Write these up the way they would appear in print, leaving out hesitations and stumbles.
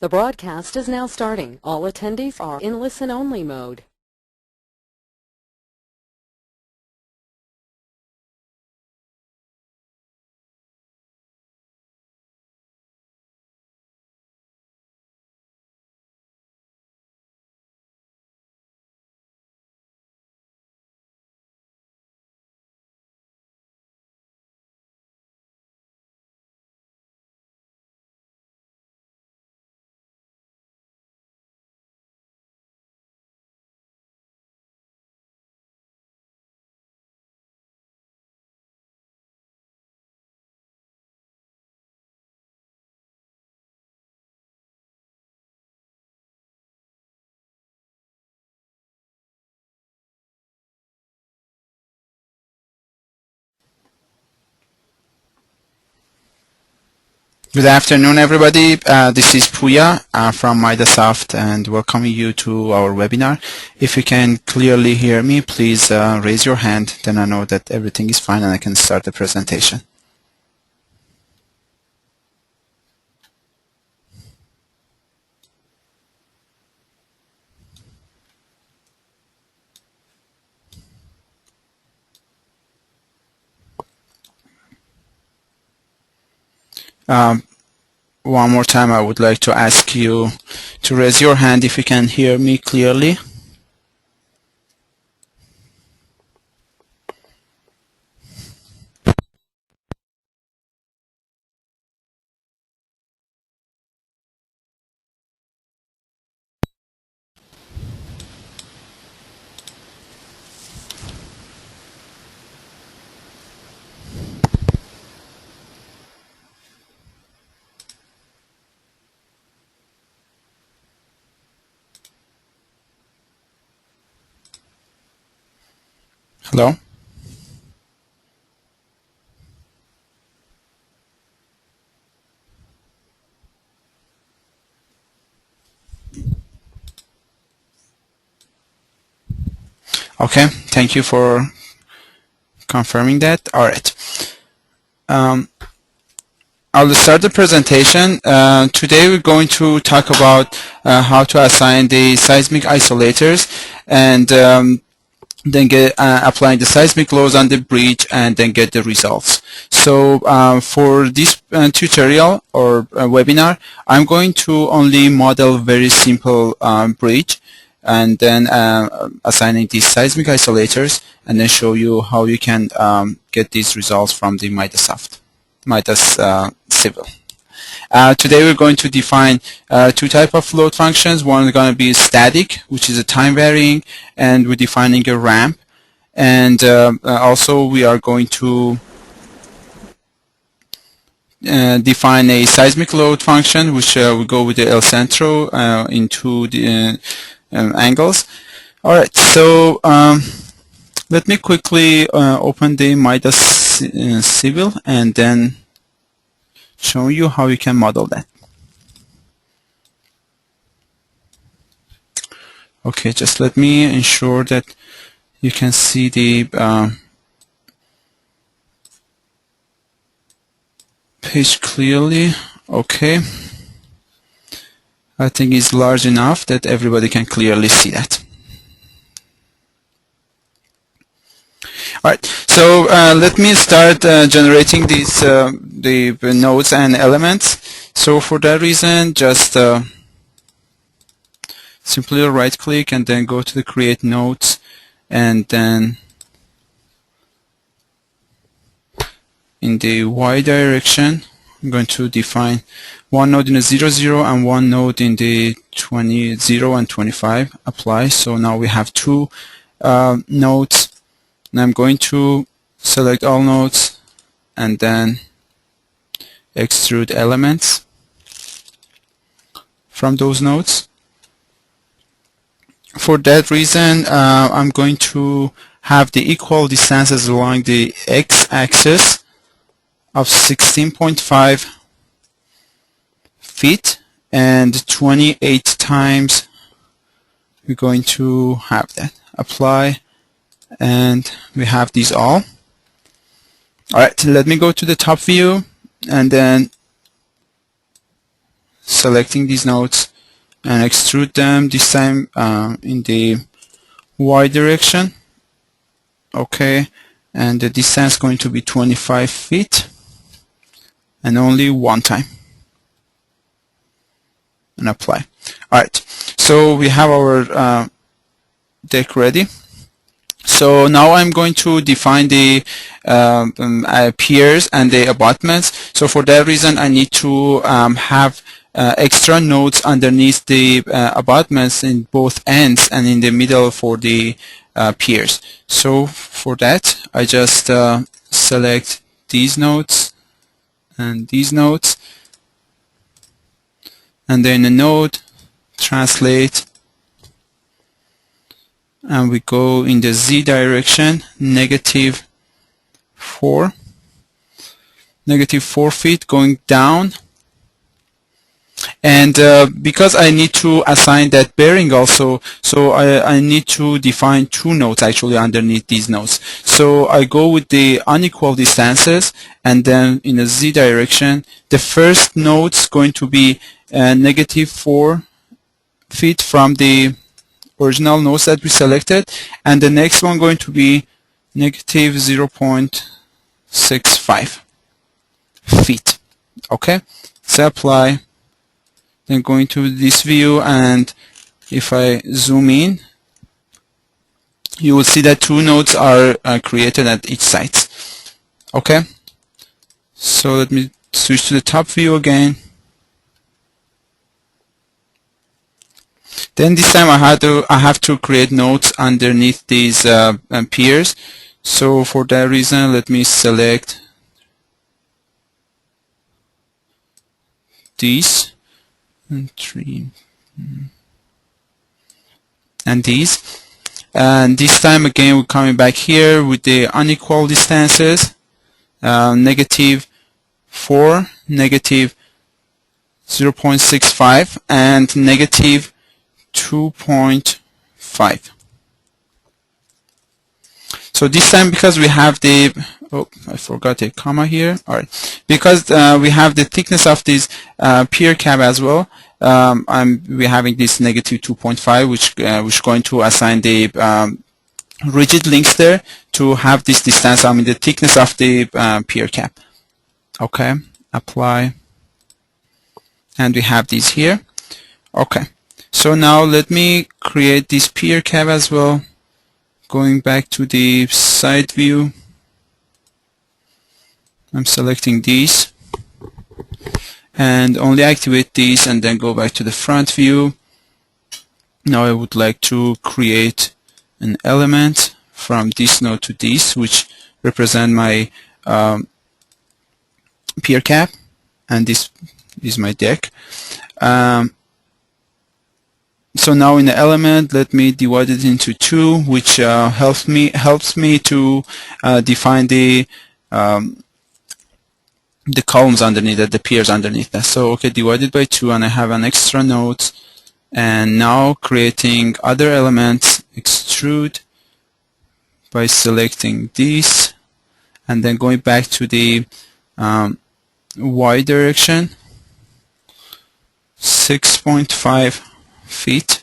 The broadcast is now starting. All attendees are in listen-only mode. Good afternoon, everybody. This is Puya from Microsoft, and welcoming you to our webinar. If you can clearly hear me, please raise your hand. Then I know that everything is fine and I can start the presentation. One more time, I would like to ask you to raise your hand if you can hear me clearly. Hello? Okay, thank you for confirming that. All right. I'll start the presentation. Today we're going to talk about how to assign the seismic isolators and then get applying the seismic loads on the bridge and then get the results. So for this tutorial or webinar, I'm going to only model very simple bridge and then assigning these seismic isolators and then show you how you can get these results from the Midas Civil. Today we're going to define two types of load functions. One is going to be static, which is a time varying, and we're defining a ramp. And also we are going to define a seismic load function, which will go with the El Centro into the angles. All right, so let me quickly open the Midas Civil and then show you how you can model that. Okay, just let me ensure that you can see the page clearly. Okay, I think it's large enough that everybody can clearly see that. All right, so let me start generating these the nodes and elements. So for that reason, just simply right click and then go to the create nodes, and then in the Y direction I'm going to define one node in the 0, 0 and one node in the 20, 0 and 25. Apply. So now we have two nodes, and I'm going to select all nodes and then extrude elements from those nodes. For that reason, I'm going to have the equal distances along the x-axis of 16.5 feet, and 28 times we're going to have that. Apply, and we have these all. Alright, let me go to the top view and then selecting these nodes and extrude them, this time in the Y direction. Okay, and the distance is going to be 25 feet and only one time, and apply. Alright, so we have our deck ready. So now I'm going to define the piers and the abutments. So for that reason I need to have extra nodes underneath the abutments in both ends and in the middle for the piers. So for that I just select these nodes and these nodes, and then a node, translate, and we go in the Z direction, -4 feet going down. And because I need to assign that bearing also, so I need to define two nodes actually underneath these nodes. So I go with the unequal distances, and then in the Z direction, the first node is going to be -4 feet from the original nodes that we selected, and the next one going to be -0.65 feet. Okay, so apply. Then going to this view, and if I zoom in, you will see that two nodes are created at each site. Okay, so let me switch to the top view again. Then this time I have to create nodes underneath these piers. So for that reason, let me select these and three and these. And this time again we're coming back here with the unequal distances, -4, -0.65, and -2.5. So this time, because we have the, oh, I forgot a comma here. All right, because we have the thickness of this pier cap as well. We're having this -2.5, which is going to assign the rigid links there to have this distance. I mean the thickness of the pier cap. Okay, apply, and we have these here. Okay, so now let me create this pier cap as well. Going back to the side view, I'm selecting these and only activate these, and then go back to the front view. Now I would like to create an element from this node to this, which represent my pier cap, and this is my deck. So now in the element, let me divide it into two, which helps me to define the columns underneath that, the piers underneath that. So okay, divided by 2, and I have an extra node. And now creating other elements, extrude by selecting these, and then going back to the Y direction, 6.5 feet,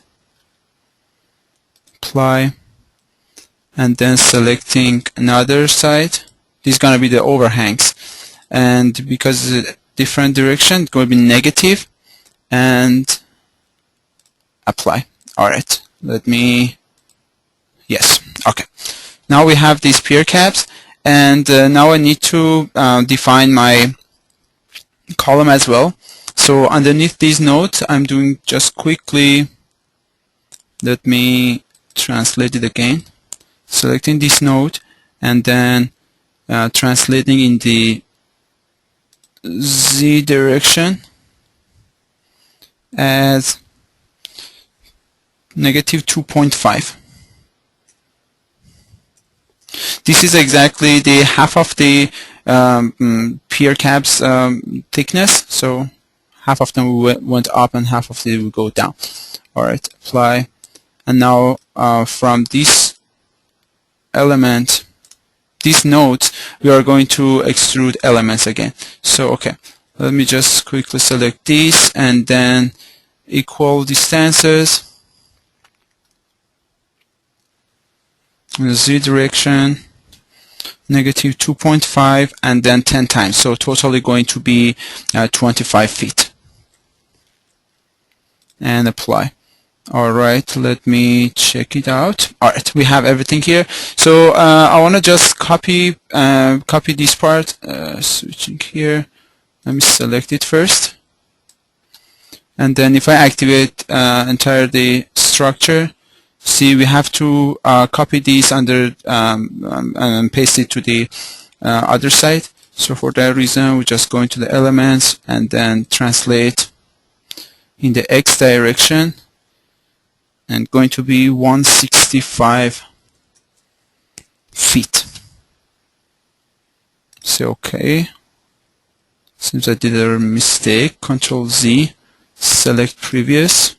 apply, and then selecting another side. This is going to be the overhangs, and because it's a different direction, it's going to be negative, and apply. Alright, let me, yes, okay. Now we have these pier caps, and now I need to define my column as well. So underneath these nodes, I'm doing just quickly, let me translate it again, selecting this node, and then translating in the Z direction as -2.5. This is exactly the half of the pier caps thickness, so half of them went up and half of them will go down. Alright, apply, and now from this element, these nodes, we are going to extrude elements again. So okay, Let me just quickly select this and then equal distances in the Z direction, negative 2.5 and then 10 times. So totally going to be 25 feet. And apply. Alright, let me check it out. Alright, we have everything here. So I want to just copy this part, switching here. Let me select it first. And then if I activate entire the structure, see we have to copy this under and paste it to the other side. So for that reason, we just go into the elements and then translate in the X direction, and going to be 165 feet. Say OK. Seems I did a mistake. Control Z, select previous.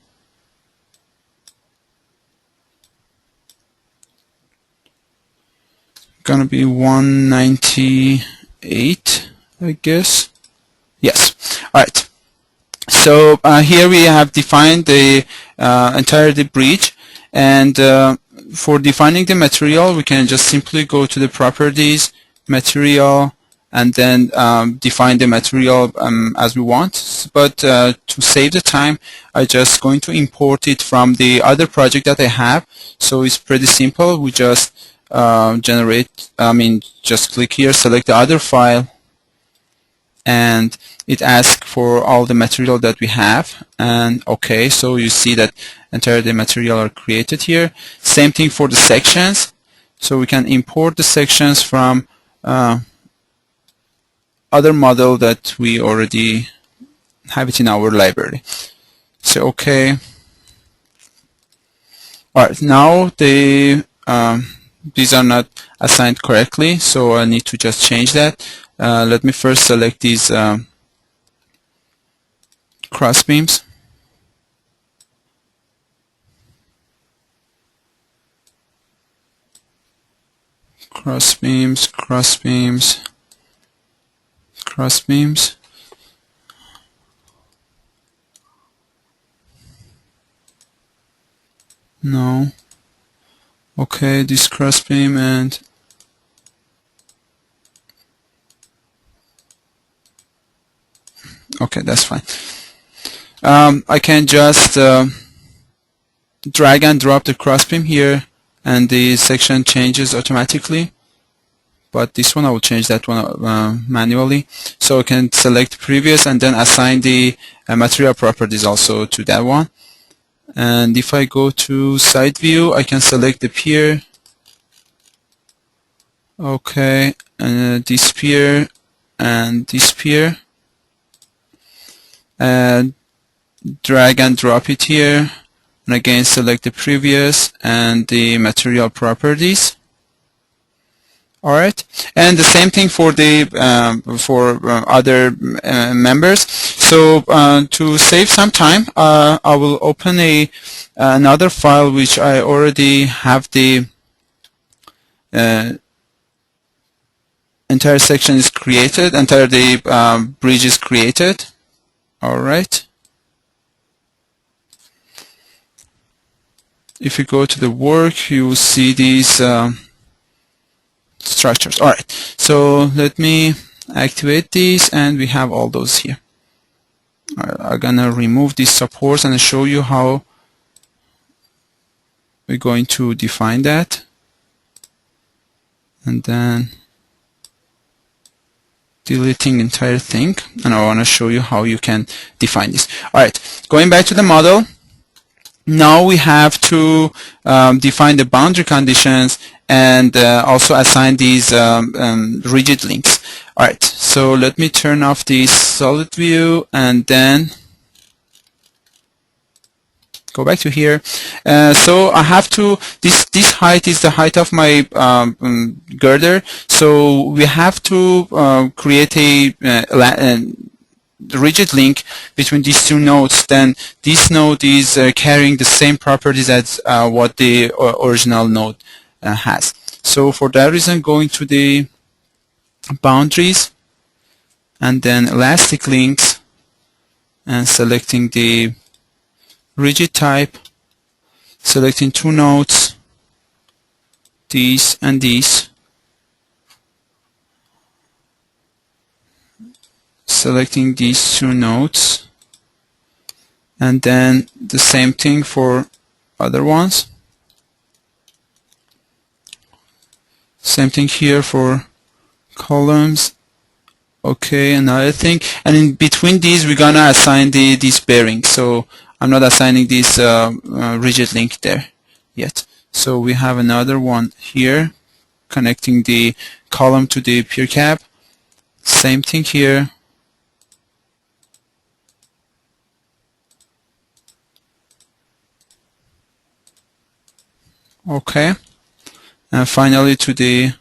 Gonna be 198, I guess. Yes. Alright. So here we have defined the entire bridge, and for defining the material, we can just simply go to the properties, material, and then define the material as we want. But to save the time, I just going to import it from the other project that I have. So it's pretty simple. We just just click here, select the other file, and it asks for all the material that we have, and OK. So you see that entire the material are created here. Same thing for the sections. So we can import the sections from other model that we already have it in our library. So OK. Alright, now these are not assigned correctly, so I need to just change that. Let me first select these cross beams. Cross beams, cross beams, cross beams. No. Okay, this cross beam and okay, that's fine. I can just drag and drop the cross beam here, and the section changes automatically. But this one I will change that one manually. So I can select previous and then assign the material properties also to that one. And if I go to side view, I can select the pier. Okay, and this pier and this pier. And drag and drop it here, and again select the previous and the material properties. Alright, and the same thing for the other members. So to save some time, I will open another file which I already have the entire section is created, entire the bridge is created. Alright. If you go to the work, you will see these structures. Alright, so let me activate these, and we have all those here. I'm gonna remove these supports and show you how we're going to define that, and then deleting entire thing, and I want to show you how you can define this. Alright, going back to the model, now we have to define the boundary conditions and also assign these rigid links. Alright, so let me turn off the solid view and then go back to here. So I have to, this height is the height of my girder, so we have to create a rigid link between these two nodes. Then this node is carrying the same properties as what the original node has. So for that reason, going to the boundaries and then elastic links, and selecting the rigid type, selecting two nodes, these and these, selecting these two nodes, and then the same thing for other ones. Same thing here for columns. Okay, another thing, and in between these we're gonna assign these bearings. So I'm not assigning this rigid link there yet. So we have another one here connecting the column to the pier cap. Same thing here. Okay, and finally to the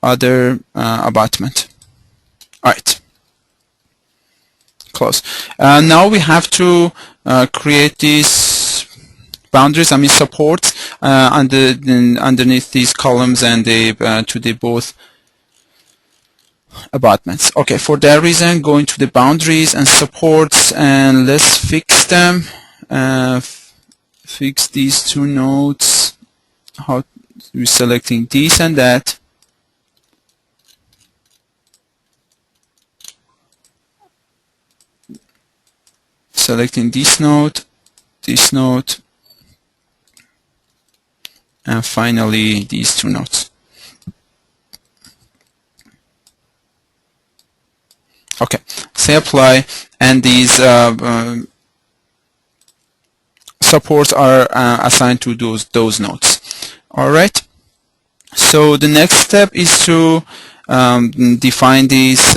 other abutment. Alright, close. Now we have to create these boundaries, supports underneath these columns and to the both abutments. Okay, for that reason, going to the boundaries and supports, and let's fix them. Fix these two nodes. How we're selecting this and that. Selecting this node, and finally these two nodes. Okay, say apply, and these supports are assigned to those nodes. Alright, so the next step is to define these.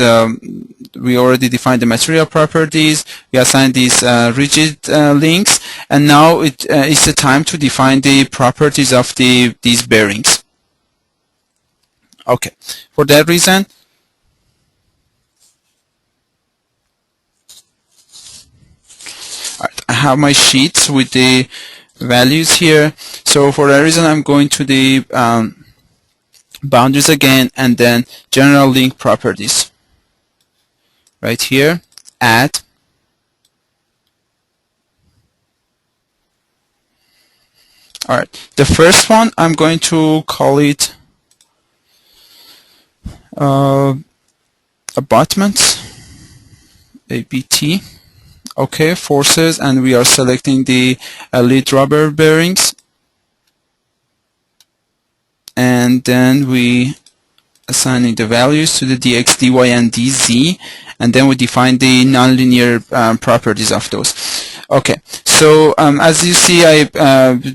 We already defined the material properties, we assigned these rigid links, and now it's the time to define the properties of these bearings. Okay, for that reason, I have my sheets with the values here. So for that reason, I'm going to the boundaries again, and then general link properties. Right here, add. Alright, the first one I'm going to call it abutments, ABT. Okay, forces, and we are selecting the lead rubber bearings, and then we assigning the values to the dx, dy, and dz, and then we define the nonlinear properties of those. Okay, so as you see, I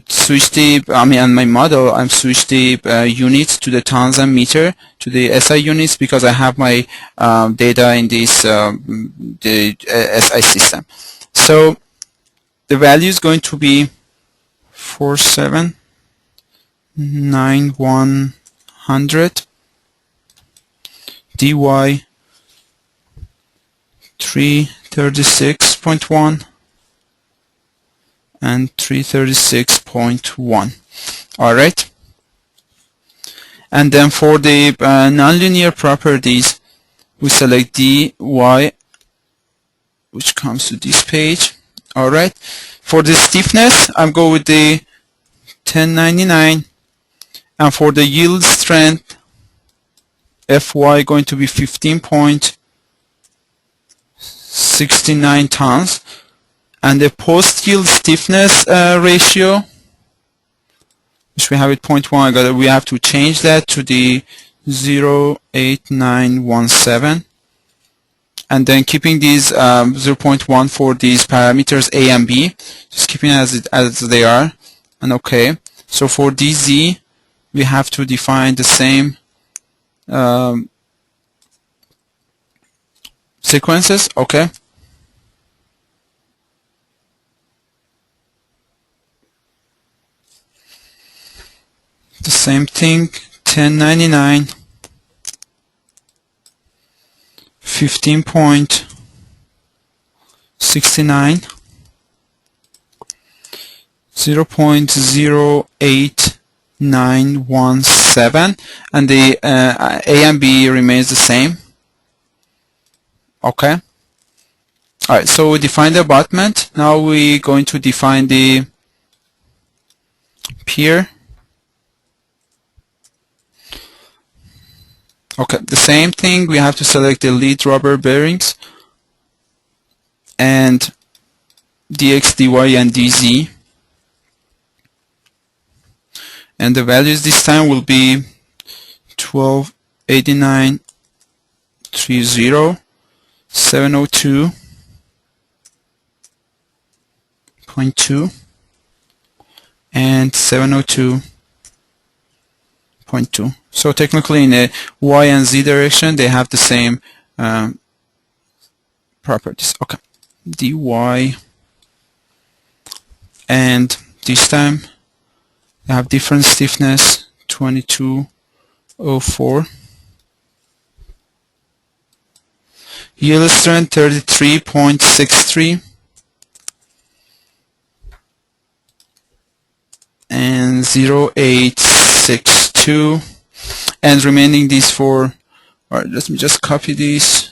switched the, on my model, I've switched the units to the tons and meter to the SI units because I have my data in this the SI system. So the value is going to be 479100. dy 336.1 and 336.1. Alright, and then for the nonlinear properties, we select dy, which comes to this page. Alright, for the stiffness, I'm going with the 1099, and for the yield strength, Fy going to be 15.69 tons, and the post yield stiffness ratio, which we have at 0.1, we have to change that to the 0.8917, and then keeping these 0.1 for these parameters A and B, just keeping it as they are, and okay. So for dz, we have to define the same sequences. Okay, the same thing, 1099, 15.69, 0.08917, and the A and B remains the same. Okay. All right. So we define the abutment. Now we're going to define the pier. Okay. The same thing. We have to select the lead rubber bearings and dx, dy, and dz. And the values this time will be 1289, 30, 702.2 and 702.2. So technically in the y and z direction they have the same properties. Okay, dy, and this time they have different stiffness, 2204. Yield strength 33.63 and 0.862, and remaining these four. Alright, let me just copy these,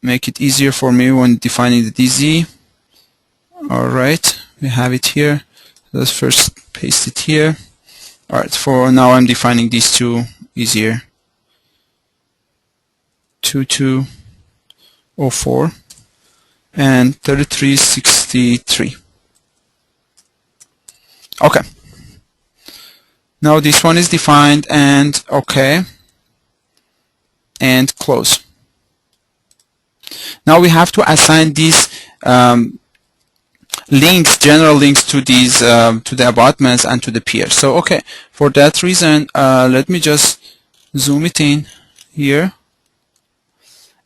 make it easier for me when defining the DZ. Alright, we have it here. Let's first paste it here. Alright, for now I'm defining these two easier. 2204 and 3363. Okay. Now this one is defined, and okay, and close. Now we have to assign these links, general links to these to the abutments and to the pier. So okay, for that reason, let me just zoom it in here.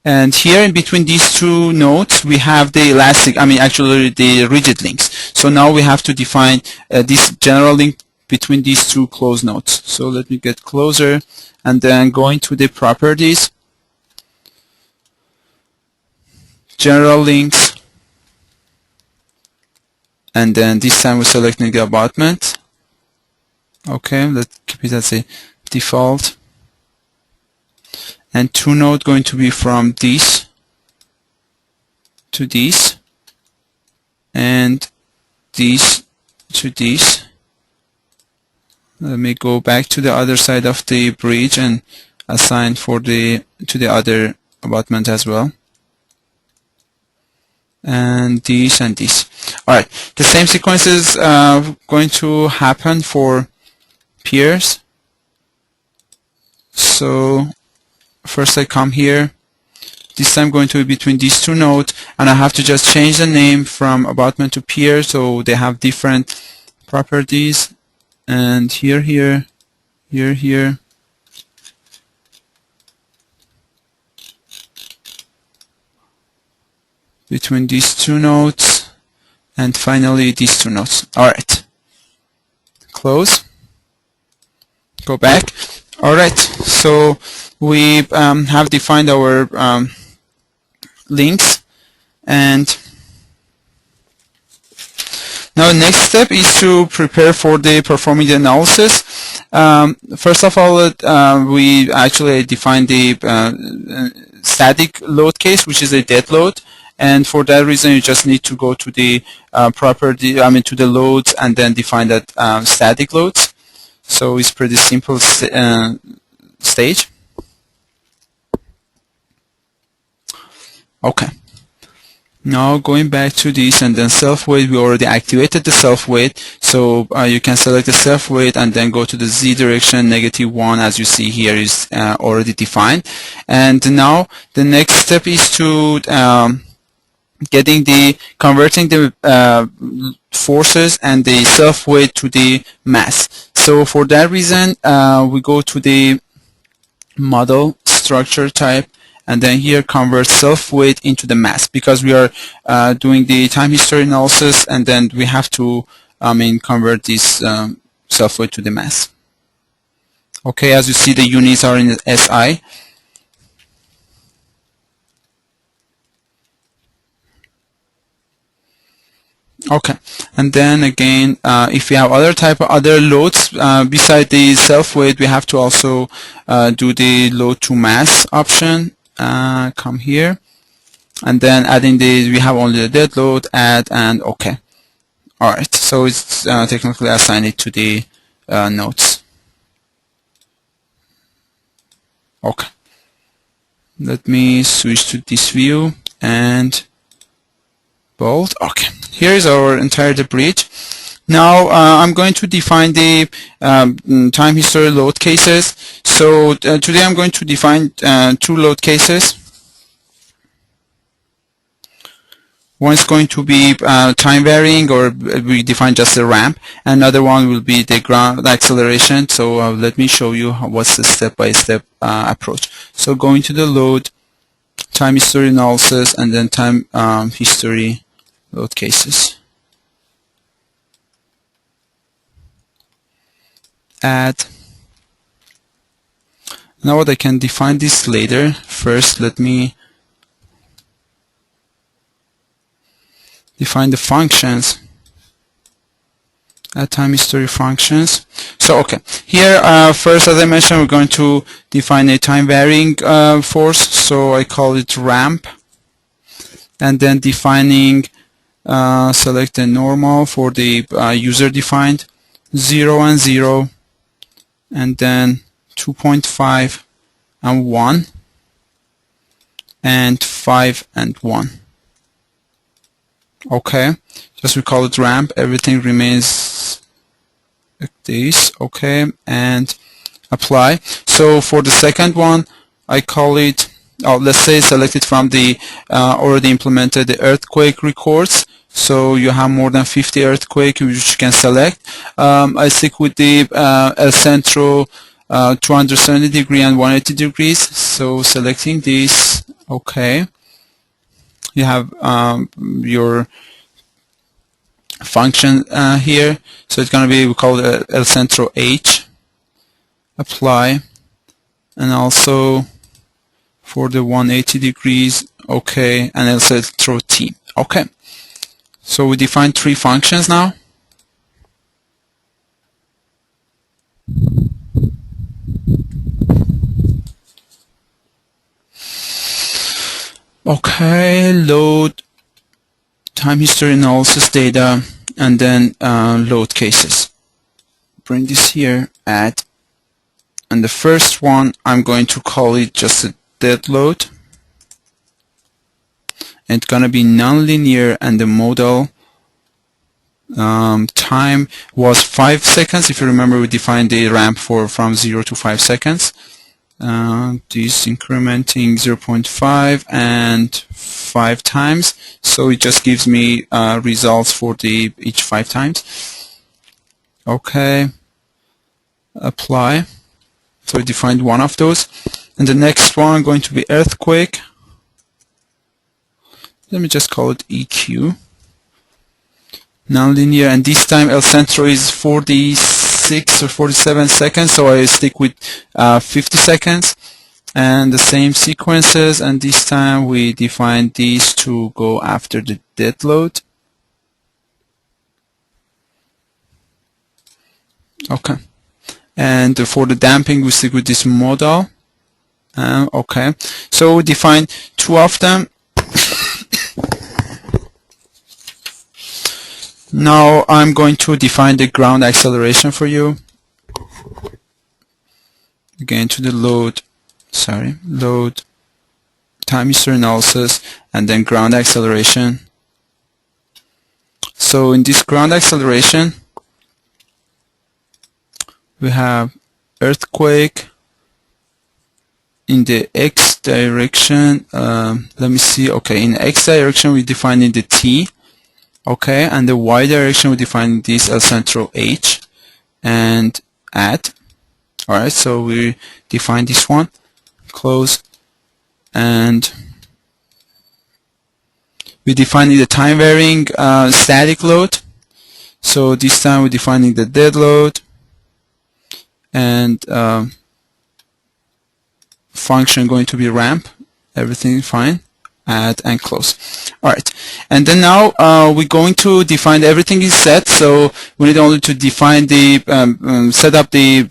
And here in between these two nodes, we have the elastic, actually the rigid links. So now we have to define this general link between these two closed nodes. So let me get closer, and then going to the properties, general links, and then this time we're selecting the abutment. Okay, let's keep it as a default. And two nodes going to be from this to this, and this to this. Let me go back to the other side of the bridge and assign to the other abutment as well. And this and this. Alright, the same sequence is going to happen for piers. So first I come here, this time going to be between these two nodes, and I have to just change the name from abutment to pier so they have different properties. And here, between these two nodes, and finally these two nodes. Alright, close, go back. Alright, so we have defined our links, and now the next step is to prepare for the performing the analysis. First of all, we actually define the static load case, which is a dead load, and for that reason you just need to go to the property, to the loads, and then define that static loads. So it's pretty simple stage. Okay. Now going back to this, and then self-weight, we already activated the self-weight, so you can select the self-weight and then go to the z direction, -1, as you see here is already defined. And now the next step is to converting the forces and the self-weight to the mass. So for that reason, we go to the model structure type, and then here convert self-weight into the mass, because we are doing the time history analysis, and then we have to convert this self-weight to the mass. Okay, as you see, the units are in SI. Okay, and then again, if we have other loads beside the self-weight, we have to also do the load to mass option. come here, and then adding we have only the dead load, add, and OK. Alright, so it's technically assigned it to the nodes. OK. Let me switch to this view and bold. OK. Here is our entire bridge. Now I'm going to define the time history load cases. So today I'm going to define two load cases. One is going to be time varying, or we define just the ramp. Another one will be the ground acceleration. So let me show you what's the step-by-step approach. So going to the load, time history analysis, and then time history load cases. Add. Now what I can define this later. First, let me define the functions. Add time history functions. So okay, here first, as I mentioned, we're going to define a time varying force. So I call it ramp, and then defining select the normal for the user defined 0 and 0, and then 2.5 and 1, and 5 and 1. Okay, just we call it ramp. Everything remains like this. Okay, and apply. So for the second one, I call it, let's say select it from the already implemented the earthquake records. So you have more than 50 earthquake which you can select. I stick with the El Centro 270 degree and 180 degrees. So selecting this. Okay. You have your function here. So it's going to be, we call it El Centro H. Apply. And also for the 180 degrees, okay, and El Centro T. Okay. So we define three functions now. Okay, load, time history analysis data, and then load cases. Bring this here, add, and the first one I'm going to call it just a dead load. And it's gonna be non-linear, and the modal time was 5 seconds. If you remember, we defined the ramp from 0 to 5 seconds. This incrementing 0.5 and 5 times, so it just gives me results for each 5 times. Okay, apply. So we defined one of those, and the next one going to be earthquake. Let me just call it EQ. Non-linear, and this time El Centro is 46 or 47 seconds, so I stick with 50 seconds, and the same sequences, and this time we define these to go after the dead load. Okay, and for the damping we stick with this modal. Okay, so we define two of them. Now I'm going to define the ground acceleration for you. Again to the load, time history analysis, and then ground acceleration. So in this ground acceleration, we have earthquake in the X direction. Let me see. Okay, in the X direction we define the T. Okay, and the Y direction we define this El Centro H, and add. Alright, so we define this one, close, and we define the time varying static load. So this time we're defining the dead load, and function going to be ramp. Everything fine. Add and close. Alright, and then now we're going to define everything is set, so we need only to define the set up the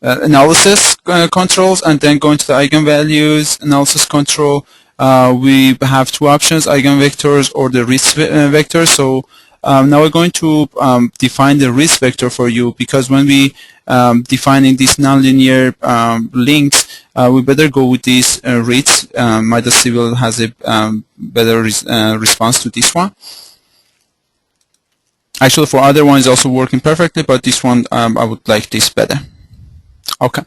analysis controls, and then going to the eigenvalues analysis control. We have two options: eigenvectors or the risk vector. So now we're going to define the risk vector for you, because when we defining these nonlinear links, we better go with these rates. Midas Civil has a better response to this one. Actually, for other ones also working perfectly, but this one I would like this better. Okay,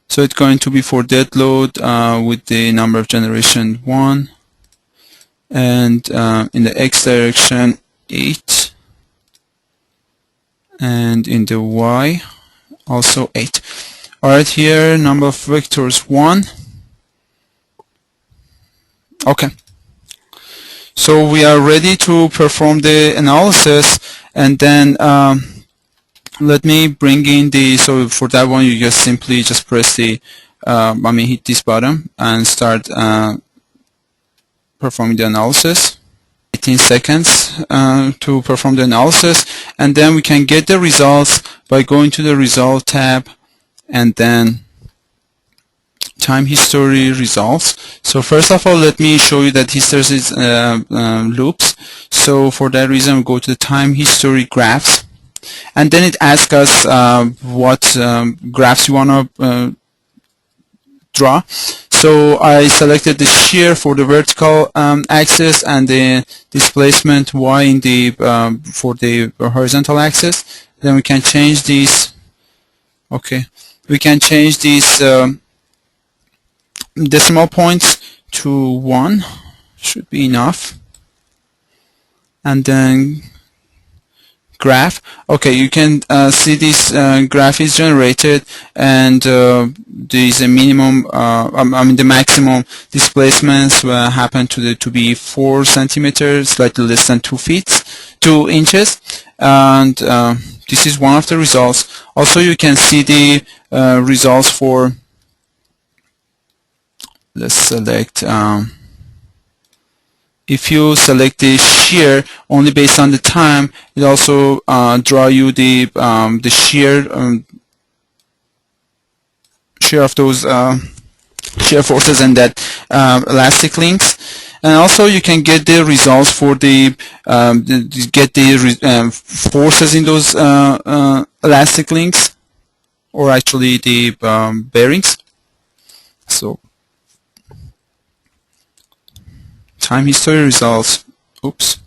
so it's going to be for dead load with the number of generation 1, and in the x direction 8, and in the y also 8. Alright, here number of vectors 1. Okay, so we are ready to perform the analysis, and then let me bring in the, so for that one you just simply just press the hit this button and start performing the analysis. 18 seconds to perform the analysis, and then we can get the results by going to the result tab and then time history results. So first of all, let me show you that hysteresis loops. So for that reason, we go to the time history graphs, and then it asks us what graphs you want to draw. So I selected the shear for the vertical axis and the displacement y in the for the horizontal axis. Then we can change these. Okay, we can change these decimal points to 1. Should be enough. And then graph. Okay, you can see this graph is generated, and there is a minimum, the maximum displacements happen to be 4 centimeters, slightly less than 2 inches, and this is one of the results. Also, you can see the results for, let's select. If you select the shear only based on the time, it also draw you the shear of those shear forces and that elastic links. And also you can get the results for the forces in those elastic links, or actually the bearings. So time history results. Oops.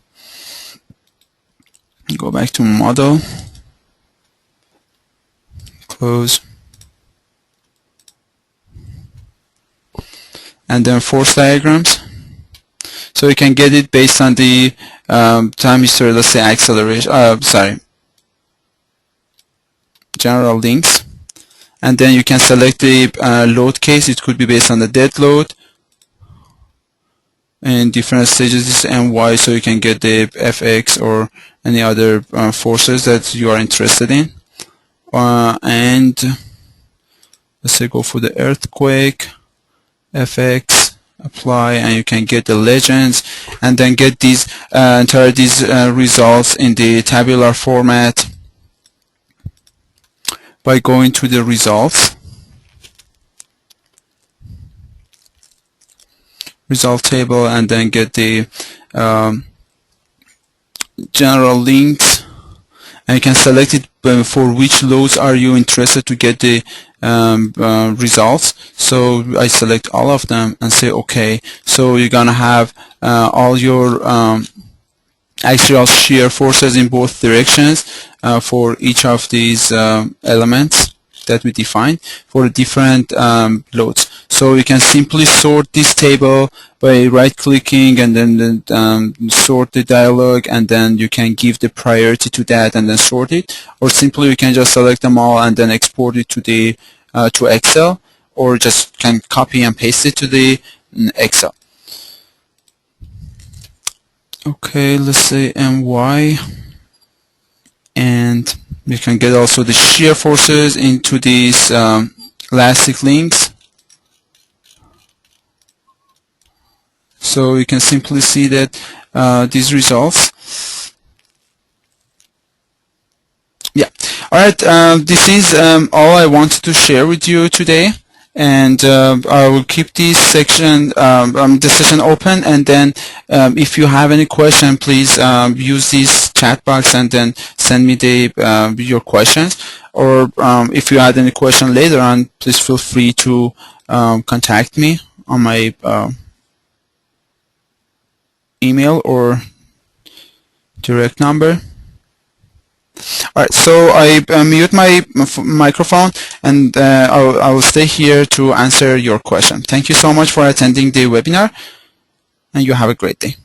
Go back to model. Close. And then force diagrams. So you can get it based on the time history, let's say acceleration, general links. And then you can select the load case. It could be based on the dead load in different stages. This is my, so you can get the fx or any other forces that you are interested in. And let's say go for the earthquake, fx, apply, and you can get the legends, and then get these entire results in the tabular format by going to the results, result table, and then get the general links, and you can select it for which loads are you interested to get the results. So I select all of them and say OK. So you're gonna have all your axial shear forces in both directions for each of these elements that we define for the different loads. So you can simply sort this table by right-clicking and then sort the dialog, and then you can give the priority to that and then sort it, or simply you can just select them all and then export it to the to Excel, or just can copy and paste it to the Excel. Okay, let's say my, and you can get also the shear forces into these elastic links. So you can simply see that these results. Yeah. All right, this is all I wanted to share with you today, and I will keep this section, this session open, and then if you have any question, please use this chat box and then send me your questions. Or if you had any question later on, please feel free to contact me on my email or direct number. All right, so I mute my microphone, and I will stay here to answer your question. Thank you so much for attending the webinar, and you have a great day.